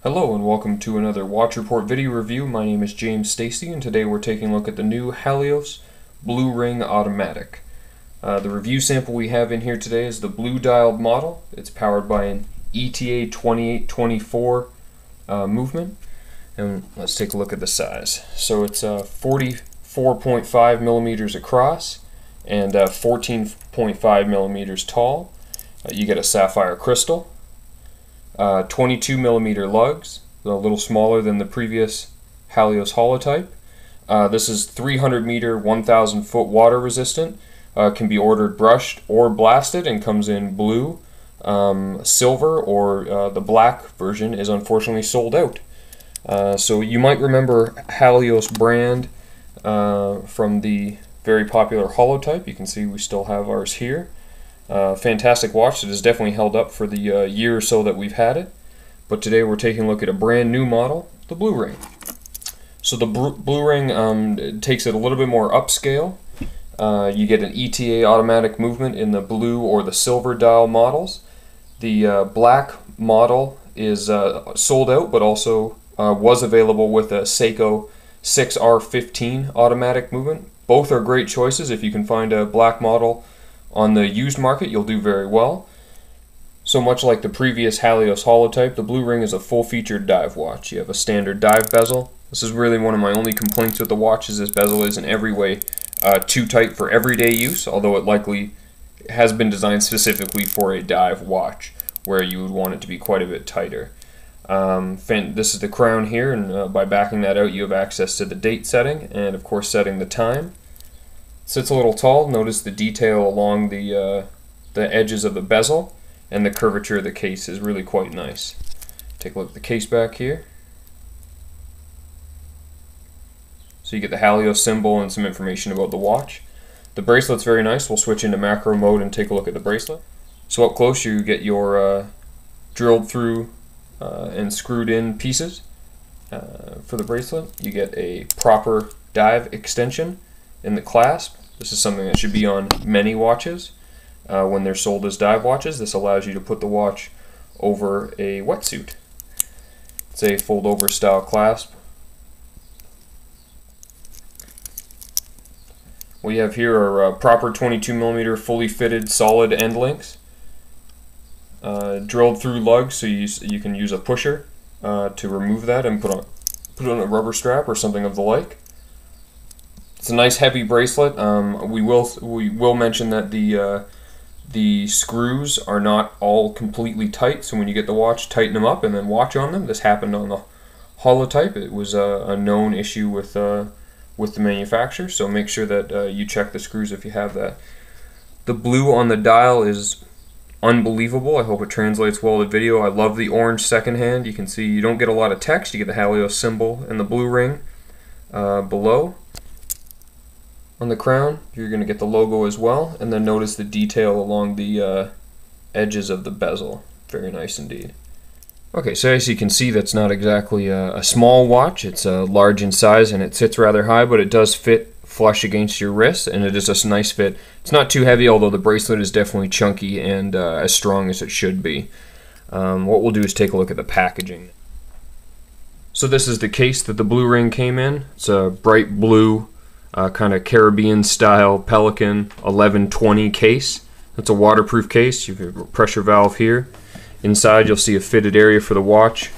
Hello and welcome to another Watch Report video review. My name is James Stacy and today we're taking a look at the new Halios BlueRing Automatic. The review sample we have in here today is the blue dialed model. It's powered by an ETA 2824 movement. And let's take a look at the size. So it's 44.5 millimeters across and 14.5 millimeters tall. You get a sapphire crystal. 22 millimeter lugs, a little smaller than the previous Halios holotype. This is 300 meter, 1,000 foot water resistant. Can be ordered brushed or blasted and comes in blue, silver, or the black version is unfortunately sold out. So you might remember Halios brand from the very popular holotype. You can see we still have ours here. Fantastic watch that has definitely held up for the year or so that we've had it. But today we're taking a look at a brand new model, the BlueRing. So the BlueRing takes it a little bit more upscale. You get an ETA automatic movement in the blue or the silver dial models. The black model is sold out, but also was available with a Seiko 6R15 automatic movement. Both are great choices. If you can find a black model on the used market, you'll do very well. So much like the previous Halios holotype, the BlueRing is a full-featured dive watch. You have a standard dive bezel. This is really one of my only complaints with the watch, is this bezel is in every way too tight for everyday use, although it likely has been designed specifically for a dive watch, where you would want it to be quite a bit tighter. This is the crown here, and by backing that out, you have access to the date setting, and of course setting the time. Sits a little tall. Notice the detail along the edges of the bezel, and the curvature of the case is really quite nice. Take a look at the case back here. So you get the Halios symbol and some information about the watch. The bracelet's very nice. We'll switch into macro mode and take a look at the bracelet. So up close you get your drilled through and screwed in pieces for the bracelet. You get a proper dive extension in the clasp. This is something that should be on many watches when they're sold as dive watches. This allows you to put the watch over a wetsuit. It's a fold-over style clasp. What you have here are proper 22mm fully fitted solid end links, drilled through lugs, so you can use a pusher to remove that and put on a rubber strap or something of the like. It's a nice heavy bracelet. We will mention that the screws are not all completely tight, so when you get the watch, tighten them up and then watch on them. This happened on the holotype. It was a known issue with the manufacturer, so make sure that you check the screws if you have that. The blue on the dial is unbelievable. I hope it translates well to video. I love the orange secondhand. You can see you don't get a lot of text. You get the Halios symbol and the BlueRing below. On the crown, you're going to get the logo as well, and then notice the detail along the edges of the bezel. Very nice indeed. Okay, so as you can see, that's not exactly a small watch. It's large in size and it sits rather high, but it does fit flush against your wrist, and it is a nice fit. It's not too heavy, although the bracelet is definitely chunky and as strong as it should be. What we'll do is take a look at the packaging. So this is the case that the BlueRing came in. It's a bright blue, kind of Caribbean style Pelican 1120 case. It's a waterproof case. You have a pressure valve here. Inside you'll see a fitted area for the watch,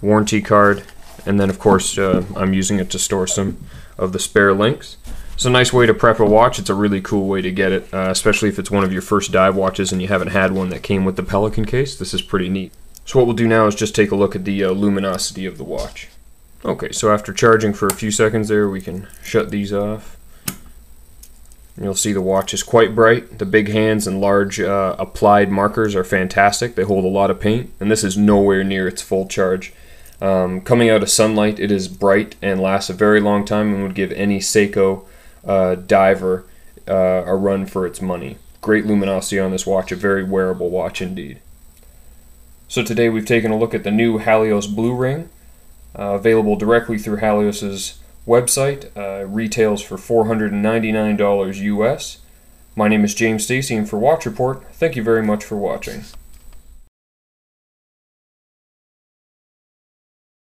warranty card, and then of course I'm using it to store some of the spare links. It's a nice way to prep a watch. It's a really cool way to get it, especially if it's one of your first dive watches and you haven't had one that came with the Pelican case. This is pretty neat. So what we'll do now is just take a look at the luminosity of the watch. Okay, so after charging for a few seconds there, we can shut these off. You'll see the watch is quite bright. The big hands and large applied markers are fantastic. They hold a lot of paint, and this is nowhere near its full charge. Coming out of sunlight, it is bright and lasts a very long time and would give any Seiko diver a run for its money. Great luminosity on this watch, a very wearable watch indeed. So today we've taken a look at the new Halios BlueRing, available directly through Halios's website. Retails for $499 US. My name is James Stacy, and for Watch Report, thank you very much for watching.